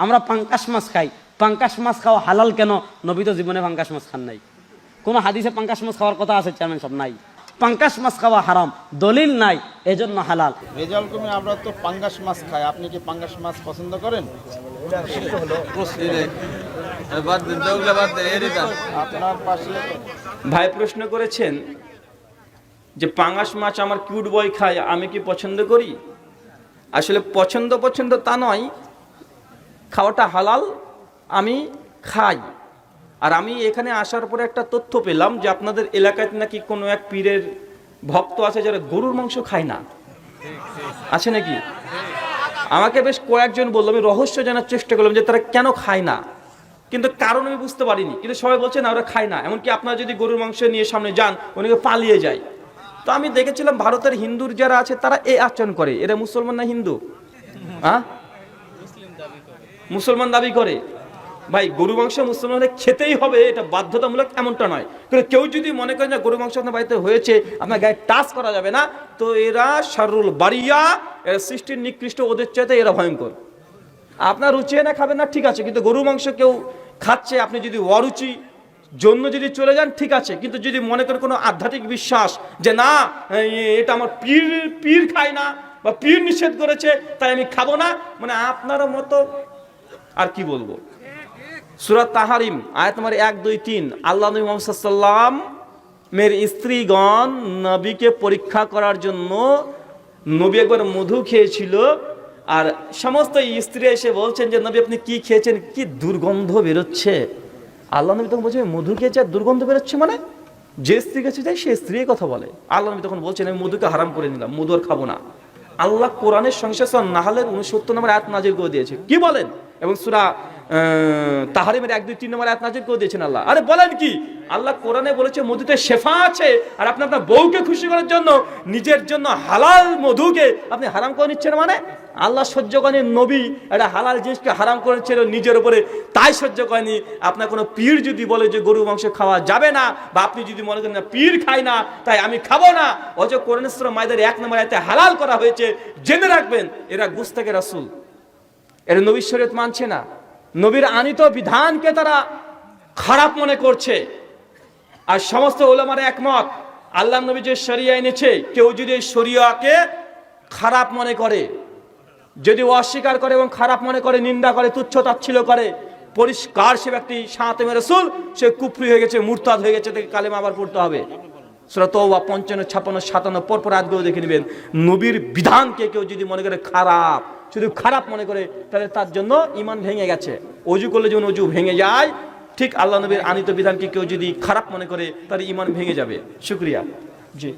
আমরা পাঙ্কাশ মাছ খাই। পাঙ্কাশ মাছ খাওয়া হালাল কেন? নবী তো জীবনে পাঙ্কাশ মাছ খান নাই। কোনো হাদিসে পাঙ্কাশ মাছ খাওয়ার কথা আছে চেয়ারম্যান সব নাই। পাঙ্কাশ মাছ খাওয়া হারাম, দলিল নাই, এজন্য হালাল। রেজাল কমি আমরা তো পাঙ্গাস মাছ খাই, আপনি কি পাঙ্গাস মাছ পছন্দ করেন? আপনার পাশে ভাই প্রশ্ন করেছেন যে পাঙ্গাস মাছ আমার কিউট বয় খায়, আমি কি পছন্দ করি? আসলে পছন্দ তা নয়, খাওয়াটা হালাল, আমি খাই। আর আমি এখানে আসার পরে একটা তথ্য পেলাম যে আপনাদের এলাকায় নাকি কোনো এক পীরের ভক্ত আছে যারা গরুর মাংস খায় না, আছে নাকি? আমাকে বেশ কয়েকজন বললো, আমি রহস্য জানার চেষ্টা করলাম যে তারা কেন খায় না, কিন্তু কারণ আমি বুঝতে পারিনি। কিন্তু সবাই বলছে না, ওরা খায় না। এমনকি আপনারা যদি গরুর মাংস নিয়ে সামনে যান, অনেকে পালিয়ে যায়। তো আমি দেখেছিলাম ভারতের হিন্দুর যারা আছে তারা এই আচরণ করে। এরা মুসলমান না হিন্দু? হ্যাঁ, মুসলমান দাবি করে। ভাই, গরু মাংস মুসলমানদের খেতেই হবে, এটা বাধ্যতামূলক এমনটা নয়। কিন্তু কেউ যদি মনে করেন যে গরু মাংস আপনার বাড়িতে হয়েছে, আপনার গায়ে টাচ করা যাবে না, তো এরা শারুল বারিয়া, এরা সৃষ্টির নিকৃষ্ট, ওদের চাইতে এরা ভয়ঙ্কর। আপনার রুচি না খাবেন না, ঠিক আছে, কিন্তু গরু মাংস কেউ খাচ্ছে, আপনি যদি অরুচি জন্য যদি চলে যান, ঠিক আছে। কিন্তু যদি মনে করেন কোনো আধ্যাত্মিক বিশ্বাস যে না, এটা আমার পীর খায় না বা পীর নিষেধ করেছে তাই আমি খাবো না, মানে আপনার মতো আর কি বলবো। সূরা তাহরিম আয়াত নম্বর 1, 2, 3, আল্লাহ নবী মুহাম্মদ সাল্লাল্লাহু আলাইহি ওয়াসাল্লাম মের স্ত্রীগণ নবীকে পরীক্ষা করার জন্য, নবী একবার মধু খেয়েছিল, আর সমস্ত স্ত্রী এসে বলছেন যে নবী আপনি কি খেয়েছেন, কি দুর্গন্ধ বেরোচ্ছে। আল্লাহ নবী তখন বলছেন মধু খেয়েছে আর দুর্গন্ধ বেরোচ্ছে, মানে যে স্ত্রী কাছে যায় সে স্ত্রী কথা বলে। আল্লাহ নবী তখন বলছেন আমি মধুকে হারাম করে নিলাম, মধু আর খাবো না। আল্লাহ কোরআনের সংখ্যা সূরা নাহলের 69 নম্বর আয়াত নাজিল করে দিয়েছে। কি বলেন? এবং সূরা তাহরিমের 1, 2, 3 নম্বর আয়াত নাজিল করে দিয়েছেন আল্লাহ। আরে বলেন কি? আল্লাহ কোরআনে বলেছে মধুতে শেফা আছে, আর আপনি আপনার বউকে খুশি করার জন্য নিজের জন্য হালাল মধুকে আপনি হারাম করে নিচ্ছেন। মানে আল্লাহ সহ্য করেনি, নবী একটা হালাল জিনিসকে হারাম করেছিল নিজের উপরে, তাই সহ্য করেনি। আপনার কোনো পীর যদি বলে যে গরু মাংস খাওয়া যাবে না, বা আপনি যদি মনে করেন না পীর খায় না তাই আমি খাবো না, অথচ কোরআন সূরা মাইদার 1 নম্বর আয়াতে হালাল করা হয়েছে, জেনে রাখবেন এরা গুস্তাখে রাসূল, এরা নবীর শরীয়ত মানছে না, নবীর আনিত বিধানকে তারা খারাপ মনে করছে। আর সমস্ত উলামারা একমত, আল্লাহ নবী যে শরিয়া এনেছে, কেউ যদি এই শরিয়াকে খারাপ মনে করে, যদি অস্বীকার করে এবং খারাপ মনে করে, নিন্দা করে, তুচ্ছ তাচ্ছিল্য করে, পরিষ্কার সে ব্যক্তি শাতিমে রাসূল, সে কুফরি হয়ে গেছে, মুরতাদ হয়ে গেছে, তাকে কালেমা আবার পড়তে হবে। সূরা তাওবা 55, 56, 57 পরপর আয়াতগুলো দেখে নেবেন। নবীর বিধানকে কেউ যদি মনে করে খারাপ, শুধু খারাপ মনে করে, তাহলে তার জন্য ঈমান ভেঙে গেছে। ওযু করলে যেমন ওযু ভেঙে যায়, ঠিক আল্লাহ নবীর আনিত বিধানকে কেউ যদি খারাপ মনে করে, তার ঈমান ভেঙে যাবে। শুকরিয়া। জি।